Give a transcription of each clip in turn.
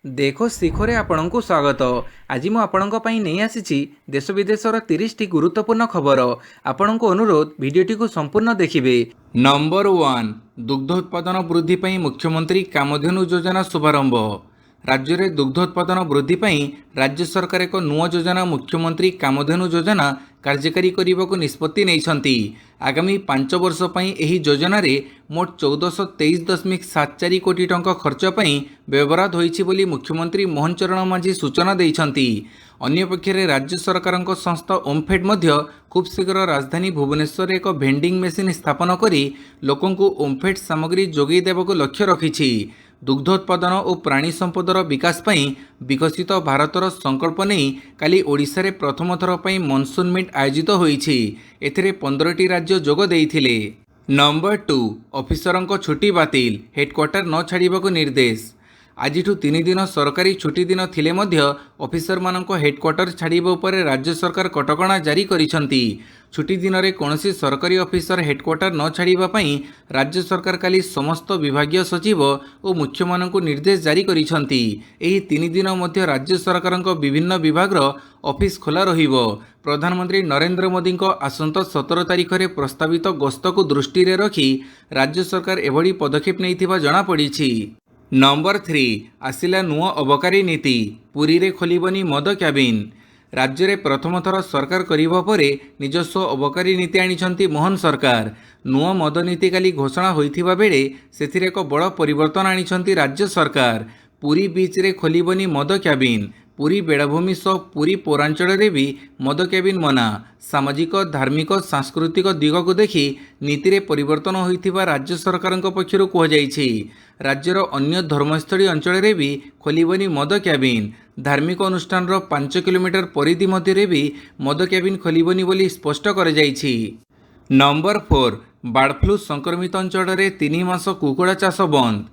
देखो शिखरे आपणଙ୍କୁ स्वागत। आज मु आपणଙ୍କ ପାଇଁ ନେଇ ଆସିଛି देश विदेशर 30 टी गुरुत्वपूर्ण खबर। आपणଙ୍କୁ अनुरोध भिडियोटी को संपूर्ण देखिबे। नंबर 1 दुग्ध उत्पादन वृद्धि ପାଇଁ मुख्यमंत्री कामधेनु योजना शुभारंभ। राज्य में दुग्ध उत्पादन वृद्धि ପାଇଁ राज्य सरकार एक नुआ योजना मुख्यमंत्री कामधेनु योजना कार्यकारी करने को निष्पत्ति नहीं। आगामी 5 वर्ष ପାଇଁ ଏହି योजनाରେ मोट 1423.74 कोटी टंका खर्च ପାଇଁ व्यवहार होईछि बोली मुख्यमंत्री मोहन चरण माझी सूचना देइछन्ति। अन्यपक्षे राज्य सरकार संस्था ओमफेड मध्य खूब शीघ्र राजधानी भुवनेश्वर एक भेंडिंग मेसीन स्थापन करी लोकंकु ओमफेड सामग्री जोगई देबाकु लक्ष्य रखिछि। दुग्ध उत्पादन और प्राणी संपदर विकास ପାଇଁ विकसित भारतर संकल्प नहीं काली ओडिशा रे प्रथम थर ପାଇଁ मनसून मीट आयोजित होईछि। एथिरे 15टी राज्य जोग देइथिले। नंबर 2 ऑफिसरंक छुट्टी बातिल, हेडक्वार्टर न छाड़िबाकु निर्देश। आज 3 दिन सरकारी छुट्टी दिन थिले मध्य ऑफिसर मानक हेडक्वार्टर छाड़िबा उपरे राज्य सरकार कटकणा जारी करिसंती। छुट्टी दिन में कौन सरकारी ऑफिसर हेडक्वार्टर न छाड़िबा पई राज्य सरकार काली समस्त विभागीय सचिव और मुख्यमानंकु निर्देश जारी करिसंती। एही 3 दिन मध्य राज्य सरकारक विभिन्न विभागर ऑफिस खोला रहिबो। प्रधानमंत्री नरेंद्र मोदी आसंता 17 तारिख में प्रस्तावित गस्त को दृष्टि रे रखी राज्य सरकार एभली पदक्षेप नैथिबा जणा पड़िछि। नंबर 3 आसिला नुआ अबकारी नीति, पुरी रे खोलिबनी मद क्याबिन। राज्य में प्रथम थर सरकार करिबा परे निजस्व अबकारी नीति आनिछंती मोहन सरकार। नुआ मद नीति काली घोषणा होइथिबा बेले सेथिरे एक बड़ परिवर्तन आनिछंती राज्य सरकार। पुरी बीच रे खोलिबनी मद क्याबिन। पुरी बेड़ाभूमि सह पुरी पौरांचल रे भी मद क्याबिन मना। सामाजिक धार्मिक सांस्कृतिक दिग को देखि नीति रे परिवर्तन होइथिबा राज्य सरकार पक्षरु कुहाଯାଇଛି। राज्यर अन्य धर्मस्थली अंचल रे भी खोलिबनी मद क्याबिन। धार्मिक अनुष्ठान 5 किलोमीटर परिधि मध्य भी मद क्याबिन खोलिबनी बोली स्पष्ट कराଯାଇଛି। नंबर 4 बार्ड फ्लू संक्रमित अंचल रे 3 मास कुकुड़ा चाष बंद।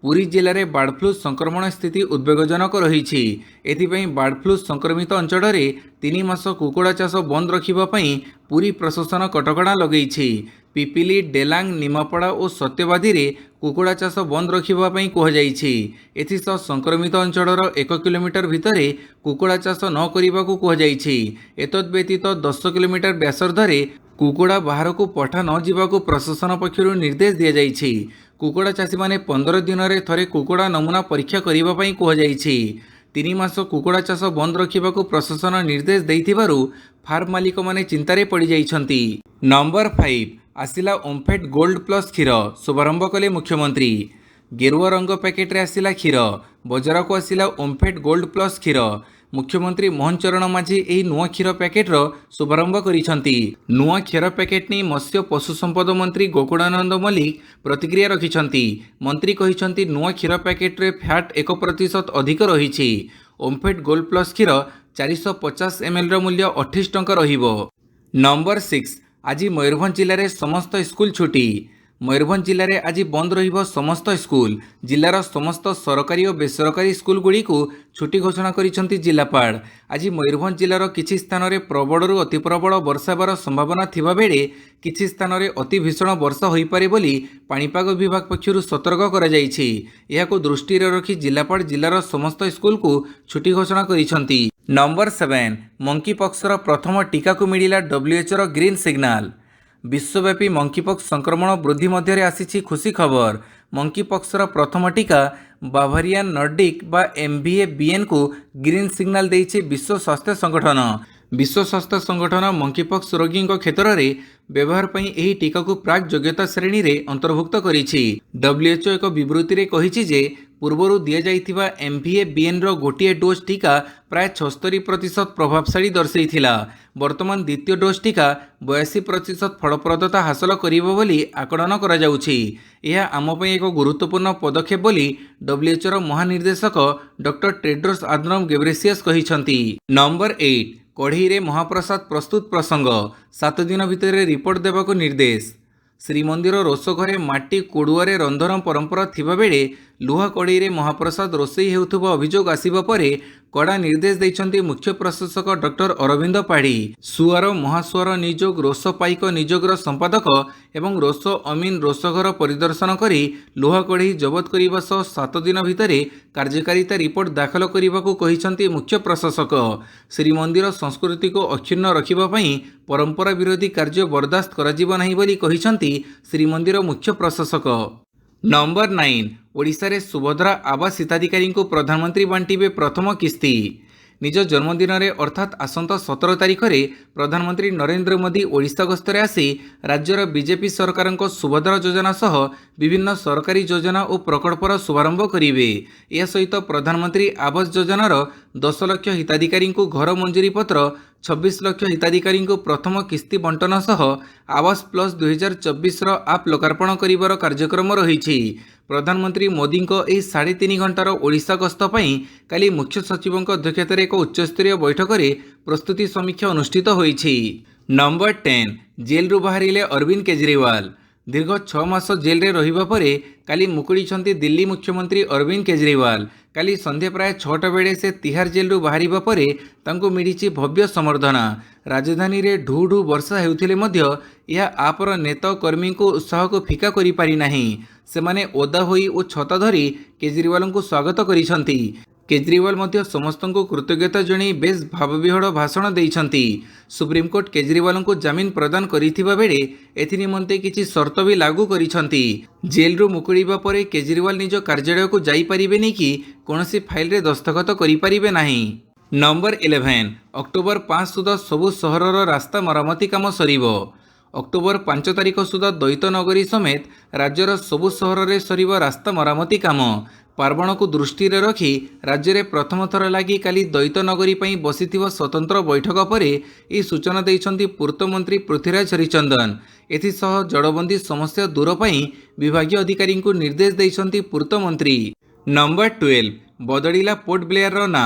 पुरी जिले में बार्ड फ्लू संक्रमण स्थिति उद्वेगजनक रही। एथिपाई बार्ड फ्लू संक्रमित अंचल में 3 मास कुकुड़ा चाष बंद रखापी पुरी प्रशासन कटकणा लगेछि। पिपिली, डेलांग, निमापड़ा और सत्यवादी रे कुकुड़ा चाष बंद रखापी कहुଯାଇଛି। एथिसह संक्रमित अंचल 1 किलोमीटर भितर कुकुड़ा चाष न करने को कहुଯାଇଛି। एतद्व्यतीत 10 किलोमीटर व्यासार्धरे कुकुड़ा बाहर को पठा न जावाक प्रशासन पक्षर निर्देश दि जाइछि। कुकुड़ा चाषी माने 15 दिन रे थरे कुकुड़ा नमूना परीक्षा करिबा पई कहुଯାଇଛି। 3 मास कुकुड़ा चाष बंद रखिबाकू प्रशासन निर्देश देइथिबारु फार्म मालिक माने चिंतारे पड़ी जाइछंती। नंबर 5 आसिला ओमफेड गोल्ड प्लस क्षीर, शुभारंभ कले मुख्यमंत्री। गेरुआ रंग पैकेट रे आसिला क्षीर, बजार को आसिला ओमफेड गोल्ड प्लस क्षीर। मुख्यमंत्री मोहन चरण माझी एही नुआ क्षीर पैकेटर शुभारंभ करिसंती। नुआ क्षीर पैकेट नहीं मत्स्य पशु संपद मंत्री गोकुलानंद मल्लिक प्रतिक्रिया रखिसंती। मंत्री कहिसंती नुआ क्षीर पैकेट रे फैट 1% अधिक रहिछि। ओमफेड गोल्ड प्लस क्षीर 450 ml मूल्य 28 टंका रहिबो। नंबर 6 आज मयूरभंज जिले में समस्त स्कूल छुट्टी। मयूरभंज जिले में आज बंद रहिबो समस्त स्कूल। जिलार समस्त सरकारी और बेसरकारी स्कूल गुड़ी को छुट्टी घोषणा करिसंती जिलापाल। आज मयूरभंज जिलार किछि स्थान में प्रबलरू अति प्रबल वर्षा हेबार संभावना थिबा बेले किछि स्थान में अति भीषण वर्षा होई पारे बोली पाणीपाग विभाग पक्षरु सतर्क करा जाइछि। एहाको दृष्टि रे रखी जिलापाल जिलार समस्त स्कूल को छुट्टी घोषणा करिसंती। नंबर 7 मंकी पॉक्सर प्रथम टीका को मिलिला WHO ग्रीन सिग्नाल। विश्वव्यापी मंकीपॉक्स संक्रमण वृद्धि मध्य आसी खुशी खबर। मंकीपॉक्सर प्रथम टीका बाभारियान नॉर्डिक बा MVA-BN को ग्रीन सिग्नाल देइछि विश्व स्वास्थ्य संगठन। विश्व स्वास्थ्य संगठन मंकीपॉक्स रोगी क्षेत्र में व्यवहार पई एही टीका को प्राक योग्यता श्रेणी रे अंतर्भुक्त करिछि। WHO एक विवृत्ति रे कहिछि जे पूर्वरु दिया जाइथिबा MVA-BN रो गोटिए डोज टीका प्राय 76% प्रभावशाली दर्शाइथिला। वर्तमान द्वितीय डोज टीका 82% फलप्रदता हासिल करिबो बोली आकलन करा जाउछि। यह आम पई एक गुरुत्वपूर्ण पदक्षेप बोली WHO रो महानिर्देशक doctor Tedros Adhanom Ghebreyesus कहिसंती। Number 8 कढ़ई रे महाप्रसाद प्रस्तुत प्रसंग, 7 दिन भितर रिपोर्ट देबाको निर्देश। श्रीमंदिर रोषघरे माटी कोड़ुआरे रंधन परंपरा थिबा बेले लुहा कड़ईरे महाप्रसाद रोषेई हेउथुबा अभियोग आसिबा परे कड़ा निर्देश देइछन्ति मुख्य प्रशासक डॉक्टर अरविंद पाढ़ी। सुअर महासुअर निजोग रोष पाइक निजोगर संपादक एवं रोष अमीन रोषघर परिदर्शन करी लुहा कढ़ी जबत करने सह 7 दिन भितर कार्यकारिता रिपोर्ट दाखल करने को कहिछन्ति मुख्य प्रशासक। श्रीमंदिर संस्कृति को अक्षुण्ण रखिबा पई परंपरा विरोधी कार्य बर्दाश्त कराजिब नाही बोली कहिछन्ति श्रीमंदिर मुख्य प्रशासक। नंबर 9 ओडिशा रे सुभद्रा आवास हिताधिकारी को प्रधानमंत्री बांटिबे प्रथम किस्ती। निज जन्मदिन अर्थात आसंता 17 तारिख में प्रधानमंत्री नरेंद्र मोदी ओडिशा गस्तरे आसी राज्यर बीजेपी सरकार सुभद्रा योजना सह विभिन्न सरकारी योजना और प्रकल्पर शुभारंभ करेंगे। यह सहित प्रधानमंत्री आवास योजनार 10 लाख हिताधिकारी को घर मंजूरी पत्र, 26 लाख हिताधिकारी को प्रथम किस्ती बंटन सह आवास प्लस 2024 आप लोकार्पण कर कार्यक्रम रही। प्रधानमंत्री मोदी यह 3.5 घंटार ओडिशा गस्त पई काली मुख्य सचिव अध्यक्षतार एक उच्चस्तरीय बैठक में प्रस्तुति समीक्षा अनुष्ठित होईछि। नंबर 10 जेल रु बाहरिले अरविंद केजरीवाल। दीर्घ 6 मास जेल रे रहिबा परे काली मुकुड़ीछन्ति दिल्ली मुख्यमंत्री अरविंद केजरीवाल। काली संध्या प्राय 6टा बेले से तिहार जेल रु बाहरिबा परे तांको मिलिछि भव्य समर्थना। राजधानी रे ढू ढू वर्षा हेउथिले मध्य यह आपर नेता कर्मी को उत्साह को फिका करि पारि नाही। सेमाने ओदा होई ओ छता धरी केजरीवाल को स्वागत करिसंती। केजरीवाल मध्य समस्त को कृतज्ञता जणाई बेस भावविहड़ भाषण देइछंती। सुप्रीमकोर्ट केजरीवाल को जमीन प्रदान करिथिबा बेले एथि निमंते किछि शर्त भी लागू करिसंती। जेल रु मुकुड़ीबा परे केजरीवाल निज कार्यालय को जाई परिबेनी कि कोनोसी फाइल रे दस्तखत करि परिबे नाही। नंबर 11 अक्टोबर 5 सुधा सबु सहरर रास्ता मरामती काम सरिबो। अक्टोबर 5 तारिख सुधा द्वैत नगरी समेत राज्यर सबु सहर में सरिबो रास्ता मरामती काम। पार्वण को दृष्टि रखी राज्य में प्रथम थर लगी काली द्वैत नगरी पई बसिथिबो स्वतंत्र बैठक पर यह सूचना देइछन्ति पूर्त मंत्री पृथ्वीराज हरिचंदन। एथिसह जड़बंदी समस्या दूर पई विभागीय अधिकारी को निर्देश देइछन्ति पूर्त मंत्री। नंबर 12 बदलिला पोर्ट ब्लेयर ना।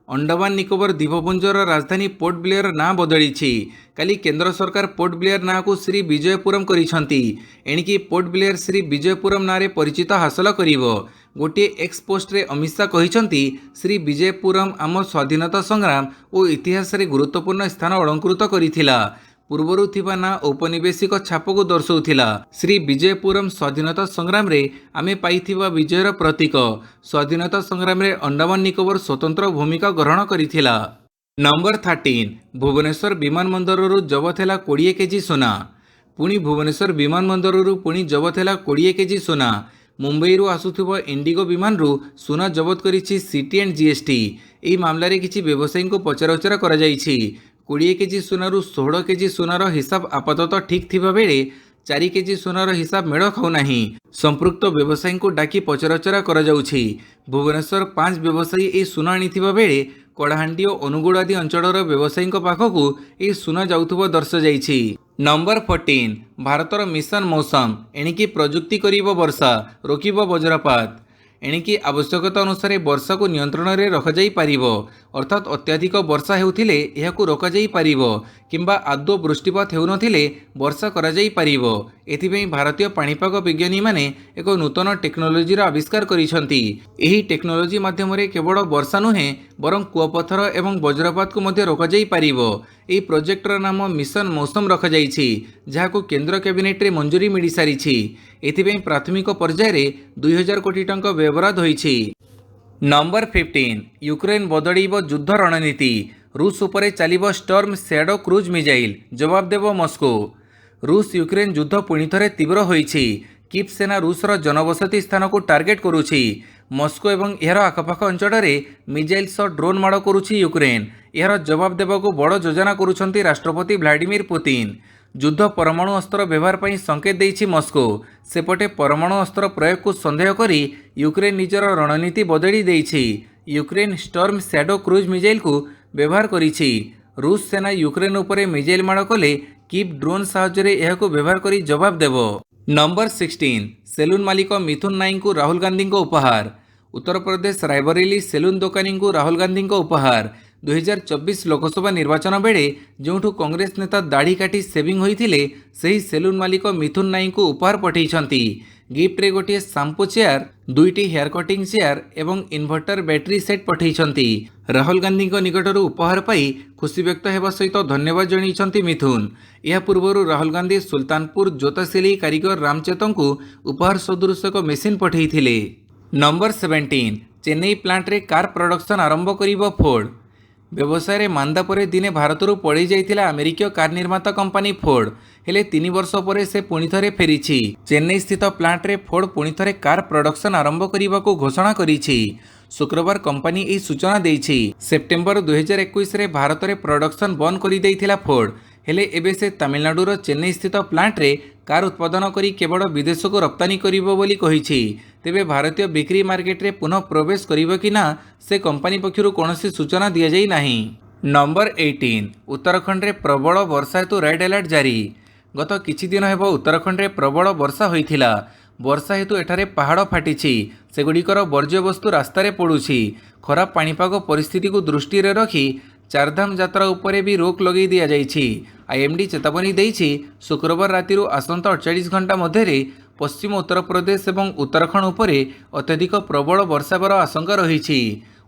अंडमान निकोबर द्वीपपुंजर राजधानी पोर्ट ब्लेयर ना बदली। काली केंद्र सरकार पोर्ट ब्लेयर ना को श्री विजयपुरम करिछन्ति। एणिकी पोर्ट ब्लेयर श्री विजयपुरम ना रे परिचित हासिल करिवो। गोटे एक्स पोस्ट रे अमित शाह कहिछन्ति श्री विजयपुरम आम स्वाधीनता संग्राम और इतिहास रे गुरुत्वपूर्ण स्थान अलंकृत करिथिला। पूर्वरु थिबा ना औपनिवेशिक छाप को दर्शाउथिला। श्री विजयपुरम स्वाधीनता संग्राम रे आमे पाइथिबा विजयर प्रतीक। स्वाधीनता संग्राम रे अंडमान निकोबर स्वतंत्र भूमिका ग्रहण करिथिला। नंबर 13 भुवनेश्वर विमान बंदररू जबत हैला 20 केजी सोना। पुणी भुवनेश्वर विमान बंदररू पुणी जबत हैला 20 केजी सोना। मुंबई रु आसुथिबो इंडिगो विमान रु सोना जबत करिछि सिटी एंड जीएसटी। एही मामला रे किछि व्यवसायी को पचराउचरा करा जाइछि। 20 केजी सोनारू 16 केजी सोनार हिसाब आपातत ठीक थिबा बेले 4 केजी सोनार हिसाब मेड़ खाऊ नाही। संपृक्त व्यवसायी को डाकी पचराउचरा करा जाउछि। भुवनेश्वर 5 व्यवसायी ए सोना आनिथिबा बेले कड़ाहांडी और अनुगुड़ आदि अंचलर व्यवसायी पाखकू ए सोना जाउथुबो दर्शा जाइछि। नंबर 14 भारतर मिशन मौसम। एणिकी प्रजुक्ति करिबो वर्षा रोकिबो वज्रपात। एणिकी आवश्यकता अनुसार वर्षा को नियंत्रण में रखाई पारिबो। अर्थात अत्याधिक वर्षा हेउथिले एहाकु रोकाई पारिबो किंबा आदौ वृष्टिपात हेउनथिले वर्षा कराई पारिबो। एथिपई भारतीय पाणीपाग विज्ञानी माने एक नूतन टेक्नोलोजी आविष्कार करिसंती। एही टेक्नोलोजी माध्यम केवल वर्षा नुहे बरं कुआपथर एवं वज्रपात को मध्य रोकाई पारिबो। एही प्रोजेक्टर नाम मिशन मौसम रखाଯାଇଛି, जहाको केंद्र कैबिनेट रे मंजूरी मिली सारिछि। एथिपई प्राथमिक पर्यायर 2000 कोटी टंका व्यवहार होईछि। नंबर 15 यूक्रेन बदलिब युद्ध रणनीति। रूस उपरे चलिब स्टॉर्म शैडो क्रूज मिसाइल जवाब देव मस्को। रूस यूक्रेन युद्ध पुणी थे तीव्र होईछि। कीव सेना रूसर जनबसति स्थान को टार्गेट करुछि। मस्को एवं यार आखपाख अंचल में मिसाइल सह ड्रोन माड़ करुछि यूक्रेन। यार जवाब देवाक बड़ योजना करुछन्ति राष्ट्रपति व्लादिमीर पुतिन। युद्ध परमाणु अस्त्र व्यवहार पर संकेत देइछि मस्को। सेपटे परमाणु अस्त्र प्रयोग को संदेह करी यूक्रेन निजर रणनीति बदली देइछि। Ukraine Storm Shadow cruise missile को व्यवहार करिछि। रूस सेना यूक्रेन उपरे मिसाइल माड़ कले कीव ड्रोन साहाय्य एहाको व्यवहार करी जवाब देव। नंबर 16 सेलून मालिक मिथुन नाईक को राहुल गांधी को उपहार। उत्तर प्रदेश रायबरेली सेलून दोकानी को राहुल गांधी को उपहार। 2024 लोकसभा निर्वाचन बेले जोठू कांग्रेस नेता दाढ़ी काटी सेविंग होइथिले सही सेलून मालिक मिथुन नाईक को उपहार पठेइछन्ति। गिफ्ट रे गोटे शैम्पू चेयर, दुईटी हेयर कटिंग चेयर एवं इन्वर्टर बैटरी सेट पठाइछंती। राहुल गांधी निकटर उपहार पाई खुशी व्यक्त होगा सहित धन्यवाद जणाइछंती मिथुन। यह पूर्व राहुल गांधी सुल्तानपुर जोता सिलाई कारीगर रामचेतन को उपहार सदृश एक मेसीन पठाइथिले। नंबर 17 चेन्नई प्लांट रे कार प्रोडक्शन आरंभ करिबो फोर्ड। व्यवसाय रे मांदा परे दिने भारतरू पड़ी जाइथिला अमेरिकीय कार निर्माता कंपनी फोर्ड। हेले 3 वर्ष परे से पुणी थरे फेरिछि। चेन्नई स्थित प्लांट रे फोर्ड पुणी थरे कार प्रोडक्शन आरंभ करिबाको घोषणा करिछि। शुक्रवार कंपनी यह सूचना देइछि। सेप्टेम्बर 2021 रे भारत रे प्रोडक्शन बंद करि दैथिला फोर्ड। हेले एबे से तमिलनाडुर चेन्नई स्थित प्लांट रे कार उत्पादन करी केवल विदेश को रप्तानी करिबो बोली कहिछि। तेबे भारतीय बिक्री मार्केट रे पुनः प्रवेश करिबो कि ना से कंपनी पक्षरु कोनोसी सूचना दिया जाई नाही। नंबर 18 उत्तराखंड रे प्रबल वर्षा हेतु रेड अलर्ट जारी। गत किछि दिन हेबो उत्तराखंड रे प्रबल वर्षा होइथिला। वर्षा हेतु एठारे पहाड़ फाटिछि, सेगुड़िकर वर्ज्य वस्तु रास्तार पड़ुछि। खराब पाणीपाग परिस्थिति को दृष्टि रे रखी चारधाम यात्रा उपरे भी रोक लगे दिया जाइछि। आईएमडी चेतावनी देइछि शुक्रवार राति आसंता 48 घंटा मध्य पश्चिम उत्तर प्रदेश एवं उत्तराखंड उपरे अत्यधिक प्रबल वर्षा हेबार आशंका रहिछि।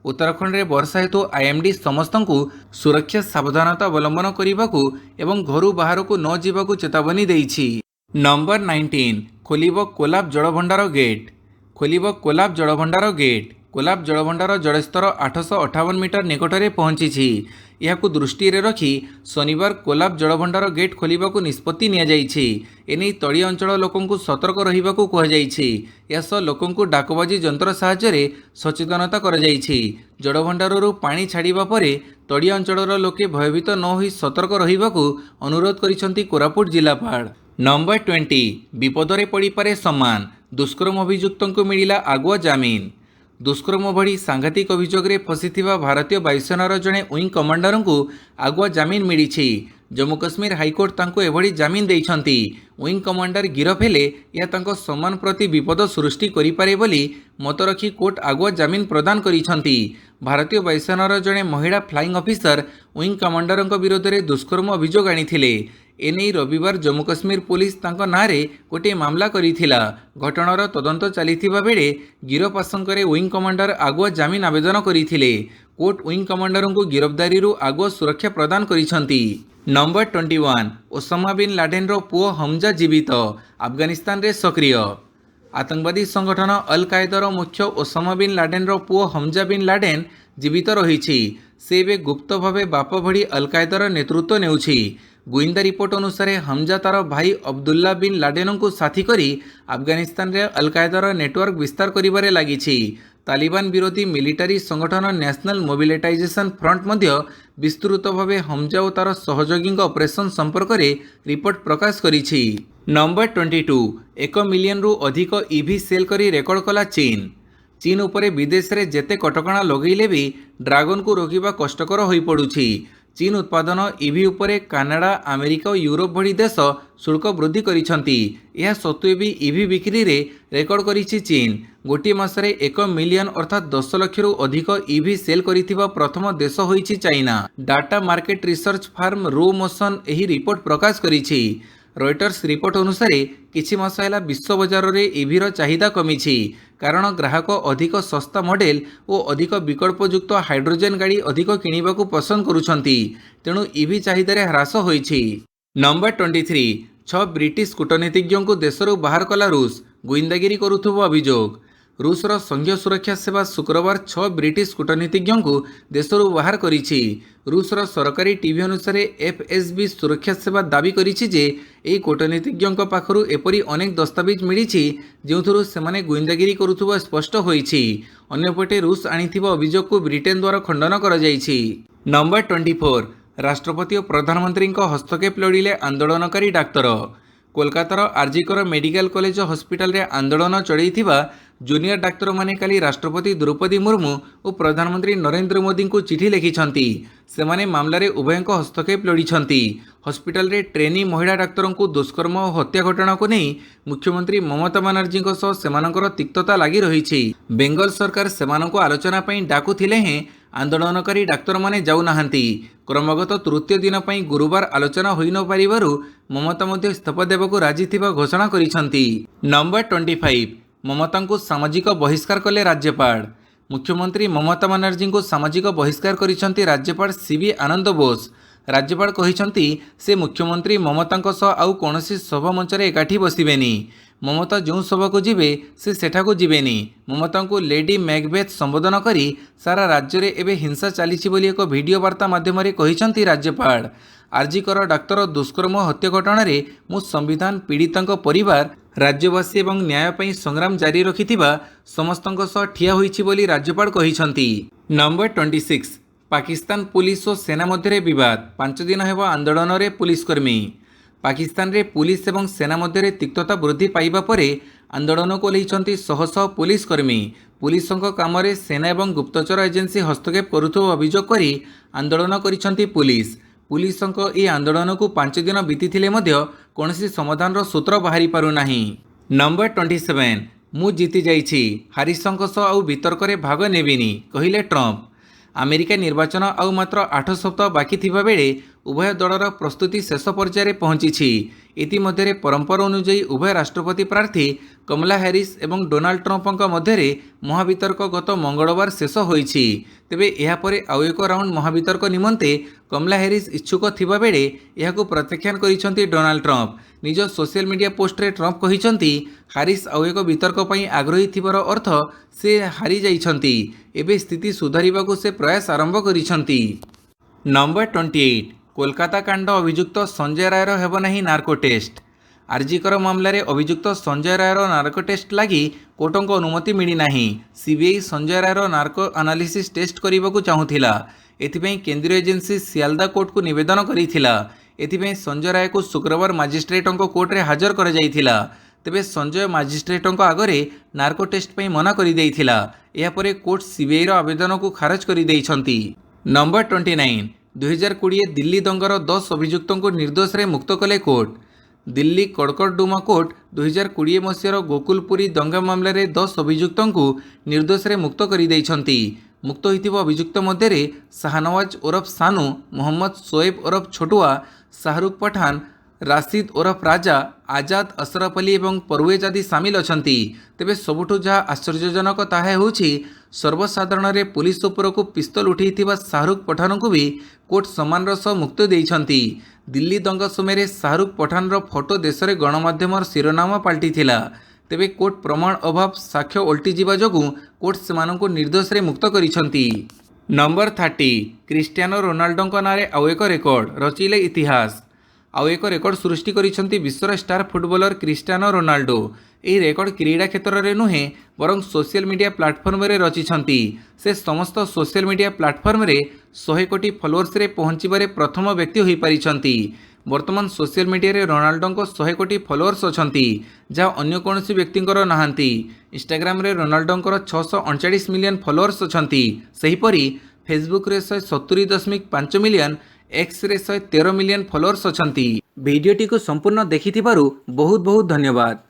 उत्तराखंड रे वर्षा हेतु आईएमडी समस्तंकु सुरक्षा सावधानता अवलंबन करने एवं घरू बाहर को न जीवाकू चेतावनी देइछि। नंबर 19 खोलिब कोलाब जलभंडार गेट। खोलिब कोलाब जलभंडार गेट। कोलाब जलभंडार जलस्तर 858 मीटर निकटरे पहुंची। यहाकू दृष्टि रे रखी शनिवार कोलाब जलभंडार गेट खोलिबाकू निष्पत्ति निया जाइछि। एने तळी अंचल लोकंकु सतर्क रहिबाकू कहा जाइछि। यासह लोकंकु डाकबाजी यंत्र साहाय्य सचेतनता करा जाइछि। जलभंडाररू पानी छाड़िबा परे तळी अंचलर लोके भयभीत न होई सतर्क रहिबाकू अनुरोध करिसंती कोरापुट जिलापाल। नंबर 20 विपदरे पड़ी पारे सम्मान। दुष्कर्म अभियुक्तंकु मिलिला आगुआ जामिन। दुष्कर्म भड़ी सांघातिक अभियोग रे फसीथिबा भारतीय वायुसेनार जड़े विंग कमांडर को आगुआ जामिन मिली। जम्मू कश्मीर हाईकोर्ट तांको एभली जामिन देइछंती। विंग कमांडर गिरफ हेले या तांको सम्मान प्रति विपद सृष्टि करिपारे बोली मत रखी कोर्ट आगुआ जामिन प्रदान करिछंती। भारतीय वायुसेनार जड़े महिला फ्लाइंग ऑफिसर विंग कमांडर विरोध में दुष्कर्म अभियोग आनिथिले। एने रविवार जम्मू कश्मीर पुलिस तांको नारे गोटे मामला करिथिला। घटनार तदंत चलिथिबा बेले गिरफ आशंकारे विंग कमांडर आगुआ जामिन आवेदन करिथिले। कोर्ट विंग कमांडर को गिरफ्तारी आगुआ सुरक्षा प्रदान करिसंती। नंबर 21 ओसामा बिन लाडेन रो पुओ हमजा जीवित। अफगानिस्तान रे सक्रिय। आतंकवादी संगठन अल कायदार मुख्य ओसामा बिन लाडेन रो पुओ हमजा बिन लाडेन जीवित रहिछि। से बे गुप्त भावे बाप भड़ी अल कायदार नेतृत्व नेउछि। गुइंदा रिपोर्ट अनुसार हमजा तार भाई अब्दुल्ला बिन लाडेन को साथी करी अफगानिस्तान रे अल कायदार नेटवर्क विस्तार करिबारे लागिछि। तालिबान विरोधी मिलिटारी संगठन नेशनल मोबिलिटाइजेशन फ्रंट मध्य विस्तृत भावे हमजा और तार सहयोगी ऑपरेशन संपर्क में रिपोर्ट प्रकाश करिछि। नंबर 22 1 मिलियन रु अधिक ईवी सेल करी रेकर्ड कला चीन। चीन उपरे विदेश रे जेते कटकणा लगैले भी ड्रागन को रोकिबा कष्टकर होई पड़ुछि। चीन उत्पादन ईवी उपरे कानाडा, अमेरिका और यूरोप भली देश शुल्क वृद्धि करिसंती। यह सत्वे भी ईवी बिक्री रे रेकर्ड करिछि चीन। गोटे मासरे 1 मिलियन अर्थात 10 लाख रु अधिक ईवी सेल करिथिबा प्रथम देश होइछि China. Data market research firm Rho Motion एही रिपोर्ट प्रकाश करिछि। रॉयटर्स रिपोर्ट अनुसार किछि मास हैला विश्व बजार रे ईवी रो चाहिदा कमिछि। कारण ग्राहक अधिक सस्ता मॉडल और अधिक विकल्पयुक्त हाइड्रोजन गाड़ी अधिक किनिबाकू पसंद करुछंती। तेणु ईवी चाहिदारे ह्रास होइछि। नंबर 23 6 ब्रिटिश कूटनीतिज्ञों को देशरू बाहर कला रूस। गुइंदागिरी करुथुबो अभियोग। रूसर संघीय सुरक्षा सेवा शुक्रवार 6 ब्रिटिश कूटनीतिज्ञों को देशरू बाहर करिछि। रूसर सरकारी टीवी अनुसार एफएसबी सुरक्षा सेवा दाबी करिछि जे एही कूटनीतिज्ञों पाखरु एपरी अनेक दस्तावेज मिलिछि जोथुरु सेमाने गुइंदागिरी करुथुबा स्पष्ट होइछि। अन्यपटे रूस आनिथिबा अभियोग को ब्रिटेन द्वारा खंडन करा जाइछि। नंबर 24 राष्ट्रपति और प्रधानमंत्री हस्तक्षेप लड़िले आंदोलनकारी डाक्तर। कोलकातार आरजिकर मेडिकल कॉलेज हॉस्पिटल रे आंदोलन चढ़ाइथिबा जूनियर डाक्तर माने काली राष्ट्रपति द्रौपदी मुर्मू और प्रधानमंत्री नरेंद्र मोदी को चिठी लिखिछंती। सेमाने मामला रे उभयंक हस्तक्षेप लड़िछंती। हॉस्पिटल रे ट्रेनी महिला डाक्तरों को दुष्कर्म और हत्या घटना को नहीं मुख्यमंत्री ममता बनर्जी सह सेमानकर तिक्तता लगी रही। बेंगल सरकार सेमानंको आलोचना पई डाकुथिले हें आंदोलनकारी डाक्तर माने जाऊनाहांती। क्रमगत तृतीय दिन पर गुरुवार आलोचना होई न पारिबारु ममता मध्य इस्तीफा देवाकू राजी थिबा घोषणा करिसंती। नंबर 25 ममता को सामाजिक बहिष्कार कले राज्यपाल। मुख्यमंत्री ममता बनर्जी को सामाजिक बहिष्कार करिसंती राज्यपाल सीवी आनंद बोस। राज्यपाल कहिसंती से मुख्यमंत्री ममता आउ कौनसी सभा मंच रे एकाठी बसिबेनी। ममता जो सभा को जीवे से सेठाको जीवेनी। ममता को लेडी मैकबेथ संबोधन करी सारा राज्य रे एबे हिंसा चलीछि बोली एक वीडियो वार्ता माध्यम रे कहिसंती राज्यपाल। आरजीकर डाक्तर दुष्कर्म हत्या घटना रे मु संविधान पीड़ितंक परिवार राज्यवासी एवं न्याय पई संग्राम जारी रखिथिबा समस्तंक सह ठिया होईछि बोली राज्यपाल कहिसंती। नंबर 26 पाकिस्तान पुलिस और सेना मध्य विवाद 5 दिन हेब आंदोलन रे पुलिसकर्मी। पाकिस्तान रे पुलिस एवं सेना मध्य तिक्तता वृद्धि पाइबा परे आंदोलन को लेइछंती शह शह पुलिसकर्मी। पुलिसंक काम रे सेना एवं गुप्तचर एजेंसी हस्तक्षेप करुथबा अभियोग करी आंदोलन करिछंती पुलिस। पुलिसंक ए आंदोलन को 5 दिन बीतीथिले मध्य कौनसी समाधान रो सूत्र बाहरी पारु नाही। नंबर 27 मु जीति जाइछि हारिसंक सह आउ वितर्क रे भाग नेबिनी कहिले ट्रम्प। अमेरिका निर्वाचन आउ मात्र 8 सप्ताह बाकी थिबा बेले उभय दलर प्रस्तुति शेष पर्यायर पहुंची। इतिमध्य परंपरा अनुଯାयी उभय राष्ट्रपति प्रार्थी कमला हैरिस एवं डोनाल्ड ट्रम्पक मध्य महावितर्क गत मंगलवार शेष होईछि। तेबे एहा परे आउ एक राउंड महावितर्क निमंते कमला हैरिस इच्छुक थिबा बेले एहाकु प्रत्याख्यान करिसंती डोनाल्ड ट्रम्प। निज सोशल मीडिया पोस्ट रे ट्रम्प कहिसंती हैरिस आउ एक वितर्क पई आग्रही थिबार अर्थ से हारी जाइछंती। एबे स्थिति सुधारिबाकु से प्रयास आरंभ करिसंती। नंबर 28 कोलकाता कांड अभियुक्त संजय रायर हेब नाही नार्को टेस्ट। आरजीकर मामलें अभियुक्त संजय रायर नार्को टेस्ट लगी कोर्टक अनुमति मिली नाही। सीबीआई संजय रायर नार्को एनालिसिस टेस्ट करने को चाहूला। एथिपाई केंद्रीय एजेंसी सियालदा कोर्ट को निवेदन करिथिला। एथिपाई संजय राय को शुक्रवार मजिस्ट्रेटों कोर्ट रे हाजर कर जाइथिला। तेबे संजय मजिस्ट्रेटों आगरे नार्को टेस्ट पई मना करि देइथिला। एहा परे कोर्ट सीबीआई रो आवेदन को खारज करि देइछंती। नंबर 29 2020 दिल्ली दंगार 10 अभियुक्तों को निर्दोष रे मुक्त कले कोर्ट। दिल्ली कड़कड़डुमा कोर्ट 2020 मसीहार गोकुलपुरी दंगा मामलें 10 अभियुक्तों को निर्दोष रे मुक्त करि देइछंती। मुक्त होइथिबा अभियुक्त मध्य शाहनवाज ओरफ सानू, मोहम्मद शोएब ओरफ छोटुआ, शाहरुख पठान, राशिद ओरफ राजा, आजाद, अशरफ अली और परवेज आदि सामिल अछंती। तेबे सबुठु जहाँ आश्चर्यजनक ताहा होउछि सर्वसाधारण रे पुलिस उपरकू पिस्तल उठेइथिबा शाहरुख पठान को भी कोर्ट सम्मान सह मुक्त देइछंती। दिल्ली दंगा समय शाहरुख पठान रो फोटो देश में गणमाध्यम शिरोनाम पलटिथिला। तेबे कोर्ट प्रमाण अभाव साक्ष्य ओल्टी जिबा जोगु कोर्ट सेमानंकु निर्दोष रे मुक्त करिछंती। नंबर 30 क्रिस्टियानो रोनाल्डोंक नारे आउ एक रेकर्ड रचिले इतिहास। आउ एक रेकर्ड सृष्टि करिसंती विश्वर स्टार फुटबॉलर क्रिस्टियानो रोनाल्डो। यह रेकर्ड क्रीड़ा क्षेत्र में नुहे बरं सोशल मीडिया प्लाटफर्म रे रचिछंती। से समस्त सोशल मीडिया प्लाटफर्म रे 100 कोटी फॉलोअर्स रे पहुंचीबारे प्रथम व्यक्ति होई पारिछंती। वर्तमान सोशल मीडिया रे रोनाल्डोंको 100 कोटी फॉलोअर्स अछंती जहाँ अन्य कौनसी व्यक्तिंकर नाहांती। इंस्टाग्राम रे रोनाल्डोंकर 639 मिलियन फॉलोअर्स अछंती। सेहीपरि फेसबुक रे 170.5 million, X ray 113 million followers अछंती। वीडियोटी को संपूर्ण देखिथिबारु बहुत बहुत धन्यवाद।